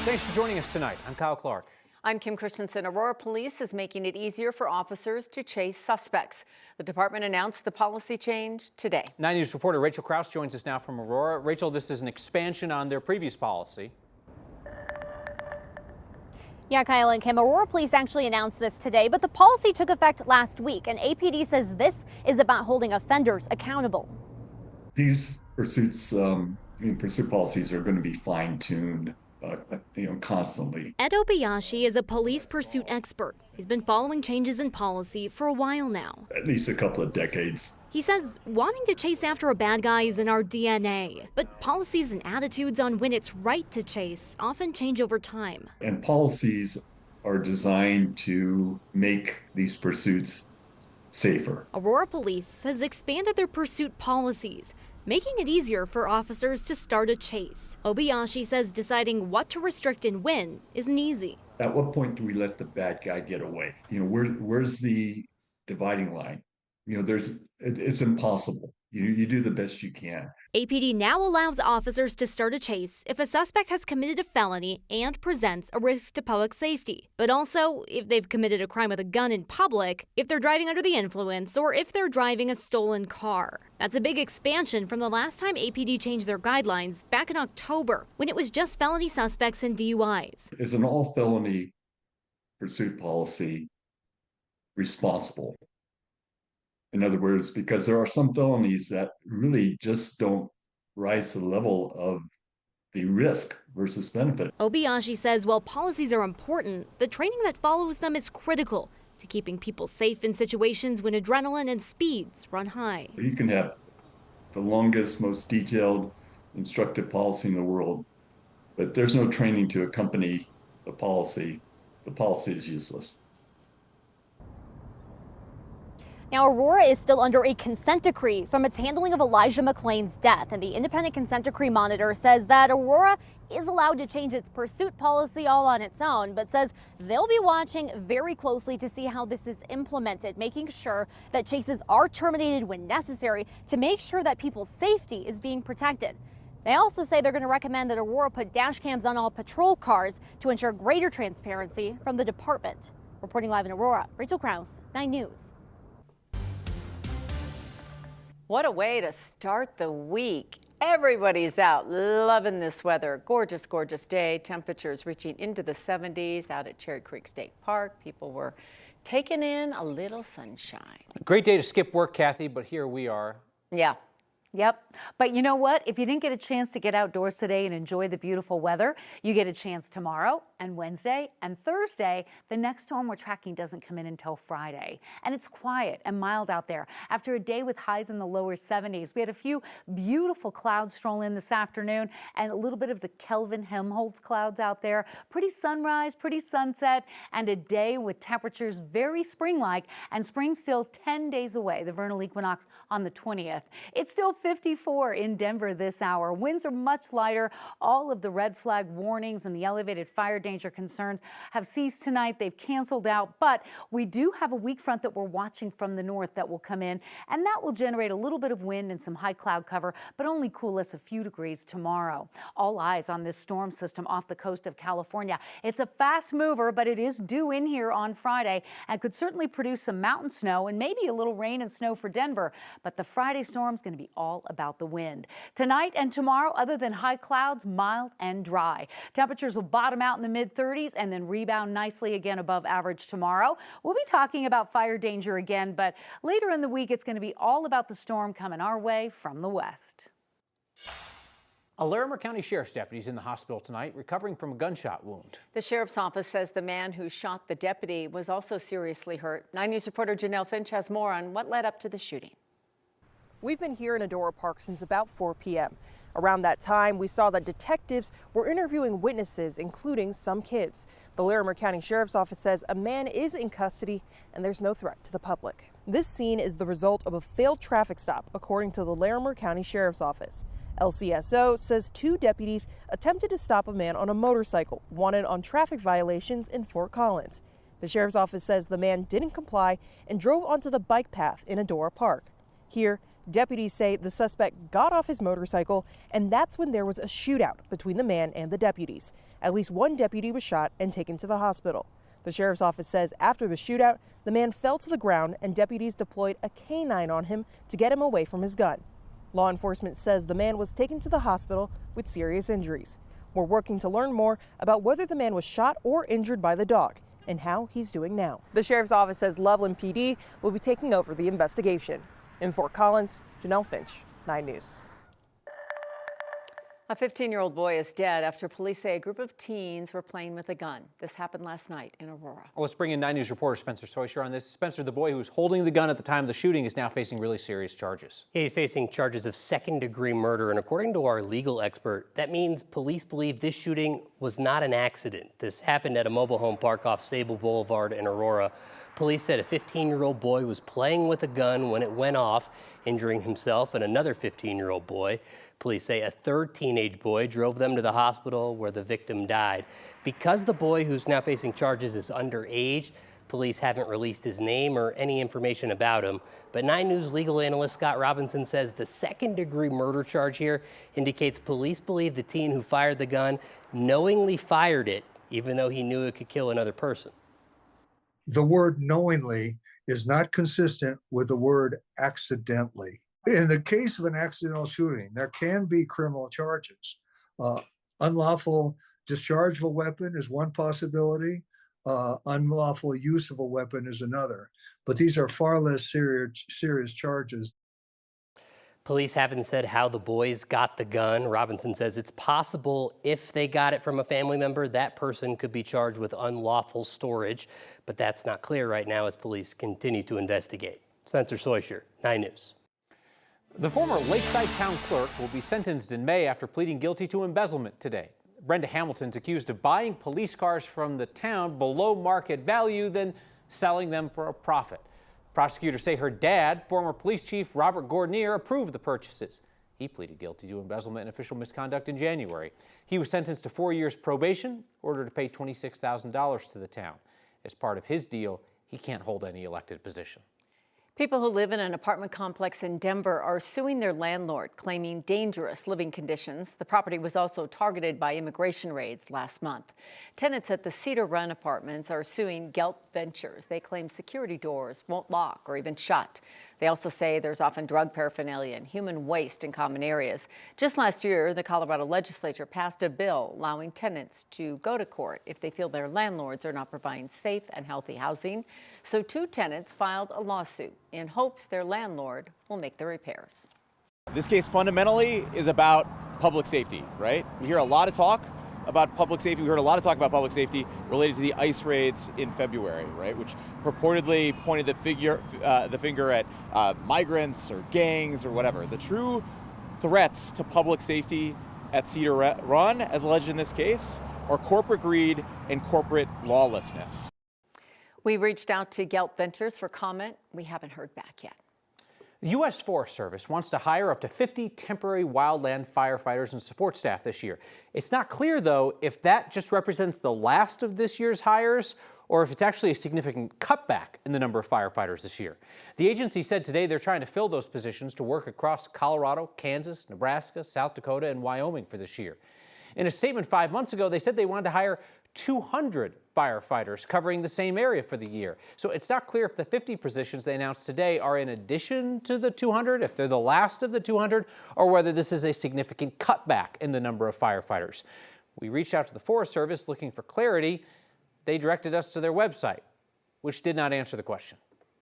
Thanks for joining us tonight. I'm Kyle Clark. I'm Kim Christensen. Aurora Police is making it easier for officers to chase suspects. The department announced the policy change today. 9 News reporter Rachel Krause joins us now from Aurora. Rachel, this is an expansion on their previous policy. Yeah, Kyle and Kim, Aurora Police actually announced this today, but the policy took effect last week, and APD says this is about holding offenders accountable. These pursuits, pursuit policies are going to be fine-tuned, constantly. Ed Obayashi is a police pursuit expert. He's been following changes in policy for a while now. At least a couple of decades. He says wanting to chase after a bad guy is in our DNA, but policies and attitudes on when it's right to chase often change over time. And policies are designed to make these pursuits safer. Aurora Police has expanded their pursuit policies, making it easier for officers to start a chase. Obayashi says deciding what to restrict and when isn't easy. At what point do we let the bad guy get away? Where's the dividing line? It's impossible. You do the best you can. APD now allows officers to start a chase if a suspect has committed a felony and presents a risk to public safety, but also if they've committed a crime with a gun in public, if they're driving under the influence, or if they're driving a stolen car. That's a big expansion from the last time APD changed their guidelines back in October, when it was just felony suspects and DUIs. Is an all-felony pursuit policy responsible? In other words, because there are some felonies that really just don't rise to the level of the risk versus benefit. Obayashi says while policies are important, the training that follows them is critical to keeping people safe in situations when adrenaline and speeds run high. You can have the longest, most detailed, instructive policy in the world, but there's no training to accompany the policy. The policy is useless. Now, Aurora is still under a consent decree from its handling of Elijah McClain's death, and the independent consent decree monitor says that Aurora is allowed to change its pursuit policy all on its own, but says they'll be watching very closely to see how this is implemented, making sure that chases are terminated when necessary to make sure that people's safety is being protected. They also say they're going to recommend that Aurora put dash cams on all patrol cars to ensure greater transparency from the department. Reporting live in Aurora, Rachel Krause, 9 News. What a way to start the week. Everybody's out loving this weather. Gorgeous, gorgeous day. Temperatures reaching into the 70s out at Cherry Creek State Park. People were taking in a little sunshine. Great day to skip work, Kathy, but here we are. Yeah. Yep. But you know what? If you didn't get a chance to get outdoors today and enjoy the beautiful weather, you get a chance tomorrow and Wednesday and Thursday. The next storm we're tracking doesn't come in until Friday. And it's quiet and mild out there. After a day with highs in the lower 70s, we had a few beautiful clouds stroll in this afternoon and a little bit of the Kelvin-Helmholtz clouds out there. Pretty sunrise, pretty sunset, and a day with temperatures very spring-like, and spring still 10 days away, the vernal equinox on the 20th. It's still 54 in Denver this hour. Winds are much lighter. All of the red flag warnings and the elevated fire danger concerns have ceased tonight. They've canceled out, but we do have a weak front that we're watching from the north that will come in, and that will generate a little bit of wind and some high cloud cover, but only cool us a few degrees tomorrow. All eyes on this storm system off the coast of California. It's a fast mover, but it is due in here on Friday and could certainly produce some mountain snow and maybe a little rain and snow for Denver. But the Friday storm is going to be all about the wind. Tonight and tomorrow, other than high clouds, mild and dry. Temperatures will bottom out in the mid-30s and then rebound nicely again above average tomorrow. We'll be talking about fire danger again, but later in the week, it's going to be all about the storm coming our way from the west. A Larimer County Sheriff's deputy is in the hospital tonight, recovering from a gunshot wound. The sheriff's office says the man who shot the deputy was also seriously hurt. 9 News reporter Janelle Finch has more on what led up to the shooting. We've been here in Aurora Park since about 4 p.m. Around that time, we saw that detectives were interviewing witnesses, including some kids. The Larimer County Sheriff's Office says a man is in custody and there's no threat to the public. This scene is the result of a failed traffic stop, according to the Larimer County Sheriff's Office. LCSO says 2 deputies attempted to stop a man on a motorcycle wanted on traffic violations in Fort Collins. The Sheriff's Office says the man didn't comply and drove onto the bike path in Aurora Park. Here, deputies say the suspect got off his motorcycle, and that's when there was a shootout between the man and the deputies. At least one deputy was shot and taken to the hospital. The sheriff's office says after the shootout, the man fell to the ground and deputies deployed a canine on him to get him away from his gun. Law enforcement says the man was taken to the hospital with serious injuries. We're working to learn more about whether the man was shot or injured by the dog and how he's doing now. The sheriff's office says Loveland PD will be taking over the investigation. In Fort Collins, Janelle Finch, 9 News. A 15-year-old boy is dead after police say a group of teens were playing with a gun. This happened last night in Aurora. Well, let's bring in 9 News reporter Spencer Soysher on this. Spencer, the boy who was holding the gun at the time of the shooting is now facing really serious charges. He's facing charges of second-degree murder, and according to our legal expert, that means police believe this shooting was not an accident. This happened at a mobile home park off Sable Boulevard in Aurora. Police said a 15-year-old boy was playing with a gun when it went off, injuring himself and another 15-year-old boy. Police say a third teenage boy drove them to the hospital where the victim died. Because the boy who's now facing charges is underage, police haven't released his name or any information about him. But 9 News legal analyst Scott Robinson says the second-degree murder charge here indicates police believe the teen who fired the gun knowingly fired it, even though he knew it could kill another person. The word knowingly is not consistent with the word accidentally. In the case of an accidental shooting, there can be criminal charges. Unlawful discharge of a weapon is one possibility. Unlawful use of a weapon is another. But these are far less serious charges. Police haven't said how the boys got the gun. Robinson says it's possible if they got it from a family member, that person could be charged with unlawful storage. But that's not clear right now as police continue to investigate. Spencer Soysher, 9 News. The former Lakeside Town Clerk will be sentenced in May after pleading guilty to embezzlement today. Brenda Hamilton's accused of buying police cars from the town below market value, then selling them for a profit. Prosecutors say her dad, former police chief Robert Gordnier, approved the purchases. He pleaded guilty to embezzlement and official misconduct in January. He was sentenced to 4 years probation, ordered to pay $26,000 to the town. As part of his deal, he can't hold any elected position. People who live in an apartment complex in Denver are suing their landlord, claiming dangerous living conditions. The property was also targeted by immigration raids last month. Tenants at the Cedar Run apartments are suing Gelt Ventures. They claim security doors won't lock or even shut. They also say there's often drug paraphernalia and human waste in common areas. Just last year, the Colorado legislature passed a bill allowing tenants to go to court if they feel their landlords are not providing safe and healthy housing. So 2 tenants filed a lawsuit in hopes their landlord will make the repairs. This case fundamentally is about public safety, right? We hear a lot of talk about public safety. We heard a lot of talk about public safety related to the ICE raids in February, right? Which purportedly pointed the finger at migrants or gangs or whatever. The true threats to public safety at Cedar Run, as alleged in this case, are corporate greed and corporate lawlessness. We reached out to Gelt Ventures for comment. We haven't heard back yet. The U.S. Forest Service wants to hire up to 50 temporary wildland firefighters and support staff this year. It's not clear, though, if that just represents the last of this year's hires or if it's actually a significant cutback in the number of firefighters this year. The agency said today they're trying to fill those positions to work across Colorado, Kansas, Nebraska, South Dakota, and Wyoming for this year. In a statement 5 months ago, they said they wanted to hire 200 firefighters covering the same area for the year. So it's not clear if the 50 positions they announced today are in addition to the 200, if they're the last of the 200, or whether this is a significant cutback in the number of firefighters. We reached out to the Forest Service looking for clarity. They directed us to their website, which did not answer the question.